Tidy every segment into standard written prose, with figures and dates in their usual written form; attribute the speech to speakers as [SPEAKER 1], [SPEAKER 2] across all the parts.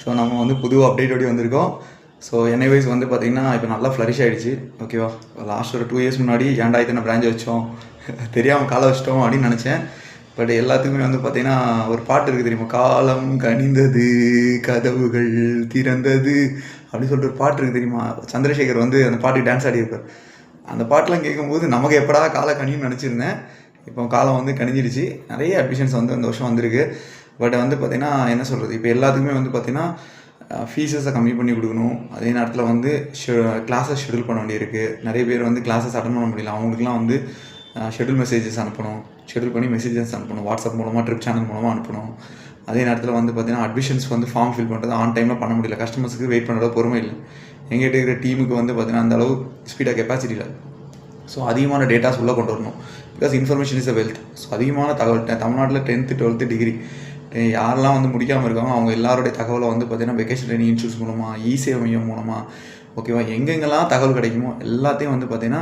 [SPEAKER 1] So நம்ம வந்து புது அப்டேட்டோடய வந்திருக்கோம். ஸோ என்ஐவைஸ் வந்து பார்த்திங்கன்னா இப்போ நல்லா ஃப்ளரிஷ் ஆகிடுச்சு. ஓகேவா, லாஸ்ட் ஒரு 2 இயர்ஸ் முன்னாடி ஏன்டா இத்தனை பிரான்ச் வச்சோம், தெரியாமல் காலை வச்சிட்டோம் அப்படின்னு நினச்சேன். பட் எல்லாத்துக்குமே வந்து பார்த்திங்கன்னா ஒரு பாட்டு இருக்குது தெரியுமா, காலம் கனிந்தது கதவுகள் திறந்தது அப்படின்னு சொல்லிட்டு ஒரு பாட்டு இருக்குது தெரியுமா. சந்திரசேகர் வந்து அந்த பாட்டுக்கு டான்ஸ் ஆடியிருப்பார். அந்த பாட்டெலாம் கேட்கும்போது நமக்கு எப்படா காலை கனின்னு நினச்சிருந்தேன். இப்போ காலம் வந்து கணிஞ்சிடுச்சு. நிறைய அட்மிஷன்ஸ் வந்து அந்த வருஷம் வந்திருக்கு. பட் வந்து பார்த்திங்கன்னா என்ன சொல்கிறது, இப்போ எல்லாத்துக்குமே வந்து பார்த்திங்கன்னா ஃபீஸஸை கம்மி பண்ணி கொடுக்கணும். அதே நேரத்தில் வந்து கிளாஸஸ் ஷெடியூல் பண்ண வேண்டியிருக்கு. நிறைய பேர் வந்து கிளாஸஸ் அட்டன் பண்ண முடியல. அவங்களுக்குலாம் வந்து ஷெடியூல் மெசேஜஸ் அனுப்பணும், ஷெடியூல் பண்ணி மெசேஜஸ் அனுப்பணும், வாட்ஸ்அப் மூலமாக ட்ரிப் சேனல் மூலமாக அனுப்பணும். அதே நேரத்தில் வந்து பார்த்திங்கன்னா அட்மிஷன்ஸ் வந்து ஃபார்ம் ஃபில் பண்ணுறது ஆன் டைமில் பண்ண முடியல. கஸ்டமர்ஸுக்கு வெயிட் பண்ணுறது பொறுமை இல்லை. எங்கிட்ட இருக்கிற டீமுக்கு வந்து பார்த்திங்கன்னா அந்தளவு ஸ்பீடாக கெப்பாசிட்டி இல்லை. ஸோ அதிகமான டேட்டாஸ் உள்ளே கொண்டு வரணும். Because information is a wealth. So அதிகமான தகவல் தமிழ்நாட்டில் 10th 12th டிகிரி யாரெல்லாம் வந்து முடிக்காமல் இருக்காங்க அவங்க எல்லாருடைய தகவலை வந்து பார்த்திங்கன்னா வெக்கேஷன் ட்ரைனிங் இன்ஸ்டியூட்ஸ் மூலமாக, இ-சேவை மையம் மூலமாக, ஓகேவா, எங்கெங்கெல்லாம் தகவல் கிடைக்குமோ எல்லாத்தையும் வந்து பார்த்திங்கன்னா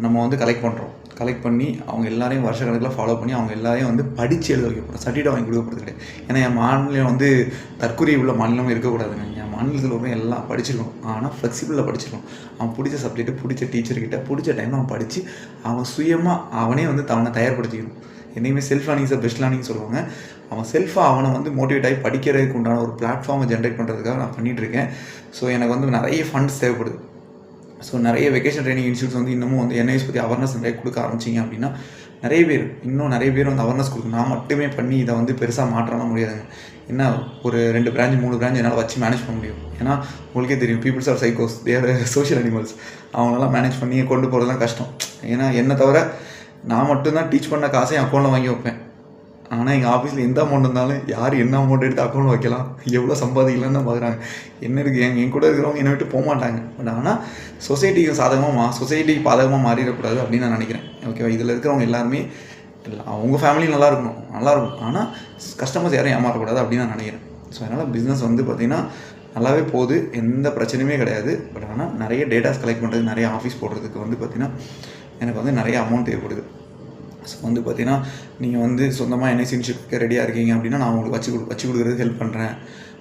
[SPEAKER 1] நம்ம வந்து கலெக்ட் பண்ணுறோம். கலெக்ட் பண்ணி அவங்க எல்லாரையும் வருஷ கணக்கில் ஃபாலோ பண்ணி அவங்க எல்லாரையும் வந்து படித்து எழுத வைக்கப்படும். சர்டிஃபிகேட் வாங்கி கொடுக்கப்படுறது கிடையாது. ஏன்னா என் மாநிலம் வந்து தற்கொலை உள்ள மாநிலமும் இருக்கக்கூடாதுங்க. என் மாநிலத்தில் உள்ள எல்லாம் படிச்சிருக்கணும். ஆனால் ஃப்ளெக்சிபிளாக படிச்சிருக்கணும். அவன் பிடிச்ச சப்ஜெக்ட்டு பிடிச்ச டீச்சர்கிட்ட பிடிச்ச டைமில் அவன் படித்து அவன் சுயமாக அவனே வந்து அவனை தயார்படுத்திக்கணும். என்னையுமே self learning is best learning சொல்லுவாங்க. அவன் செல்ஃபாக அவனை வந்து மோட்டிவேட் ஆகி படிக்கிறதுக்கு உண்டான ஒரு பிளாட்ஃபார்மை ஜென்ரேட் பண்ணுறதுக்காக நான் பண்ணிகிட்ருக்கேன். ஸோ எனக்கு வந்து நிறைய ஃபண்ட்ஸ் தேவைப்படுது. ஸோ நிறைய வெக்கேஷன் ட்ரைனிங் இன்ஸ்டியூட்ஸ் வந்து இன்னமும் வந்து என்ஐஎஸ் பற்றி அவேர்னஸ் நிறைய கொடுக்க ஆரம்பிச்சிங்க அப்படின்னா நிறைய பேர் வந்து அவேர்னஸ் கொடுக்கணும். நான் மட்டுமே பண்ணி இதை வந்து பெருசாக மாற்றலாம் முடியாதுங்க. என்ன ஒரு 2 பிரான்ச் 3 பிரான்ச் என்னால் வச்சு மேனேஜ் பண்ண முடியும். ஏன்னா உங்களுக்கே தெரியும், பீப்புள்ஸ் ஆர் சைக்கோஸ், தேர் சோஷியல் அனிமல்ஸ். அவங்களெல்லாம் மேனேஜ் பண்ணி கொண்டு போகிறதுலாம் கஷ்டம். ஏன்னா என்னை தவிர நான் மட்டும்தான் டீச் பண்ண காசை என் அக்கௌண்ட்டில் வாங்கி வைப்பேன். ஆனால் எங்கள் ஆஃபீஸில் எந்த அமௌண்ட் இருந்தாலும் யார் என்ன அமௌண்ட் எடுத்து அக்கௌண்ட் வைக்கலாம், எவ்வளோ சம்பாதிக்கலான்னு தான் பார்க்குறாங்க. என்ன இருக்குது, என் கூட இருக்கிறவங்க என்னை விட்டு போக மாட்டாங்க. பட் ஆனால் சொசைட்டிக்கு சொசைட்டிக்கு பாதகமாக மாறிடக்கூடாது அப்படின்னு நான் நினைக்கிறேன். ஓகேவா, இதில் இருக்கிறவங்க எல்லாருமே அவங்க ஃபேமிலி நல்லாயிருக்கும். ஆனால் கஸ்டமர்ஸ் யாரும் ஏமாறக்கூடாது அப்படின்னு நான் நினைக்கிறேன். ஸோ அதனால் பிஸ்னஸ் வந்து பார்த்திங்கன்னா நல்லாவே போகுது, எந்த பிரச்சனையுமே கிடையாது. பட் ஆனால் நிறைய டேட்டாஸ் கலெக்ட் பண்ணுறது, நிறைய ஆஃபீஸ் போடுறதுக்கு வந்து பார்த்திங்கன்னா எனக்கு வந்து நிறைய அமௌண்ட் தேவைப்படுது. ஸோ வந்து பார்த்திங்கன்னா நீங்கள் வந்து சொந்தமாக என்ஐசி இன்ஸ்டியூட்க்கு ரெடியாக இருக்கீங்க அப்படின்னா நான் உங்களுக்கு வச்சு கொடுக்குறது ஹெல்ப் பண்ணுறேன்.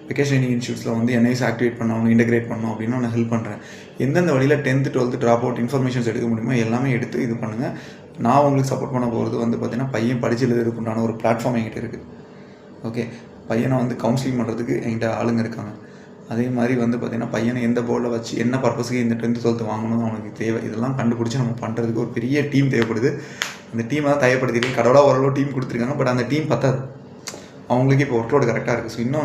[SPEAKER 1] வெக்கேஷன் ட்ரைனிங் இன்ஸ்டியூட்ஸில் வந்து என்ஐசி ஆக்டிவேட் பண்ணணும், இன்டெகிரேட் பண்ணணும் அப்படின்னா நான் ஹெல்ப் பண்ணுறேன். எந்தெந்த வழியில் 10th 12th drop out informations எடுக்க முடியுமோ எல்லாமே எடுத்து இது பண்ணுங்கள். நான் உங்களுக்கு சப்போர்ட் பண்ண போகிறது வந்து பார்த்திங்கன்னா பையன் படிச்சு எழுதுறதுக்கு உண்டான ஒரு பிளாட்ஃபார்ம் என்கிட்ட இருக்குது. ஓகே, பையனை வந்து கவுன்சிலிங் பண்ணுறதுக்கு என்கிட்ட ஆளுங்க இருக்காங்க. அதே மாதிரி வந்து பார்த்திங்கன்னா பையனை எந்த போர்டில் வச்சு என்ன பர்பஸுக்கு இந்த 10th 12th வாங்கணும் அவனுக்கு தேவை, இதெல்லாம் கண்டுபிடிச்சி நம்ம பண்ணுறதுக்கு ஒரு பெரிய டீம் தேவைப்படுது. அந்த டீமை தான் தயார்படுத்திட்டு கடவுளாக ஓரளவு டீம் கொடுத்துருக்காங்க. பட் அந்த டீம் பத்தாது, அவங்களுக்கு இப்போ ஒர்க்லோடு கரெக்டாக இருக்குது. ஸோ இன்னும்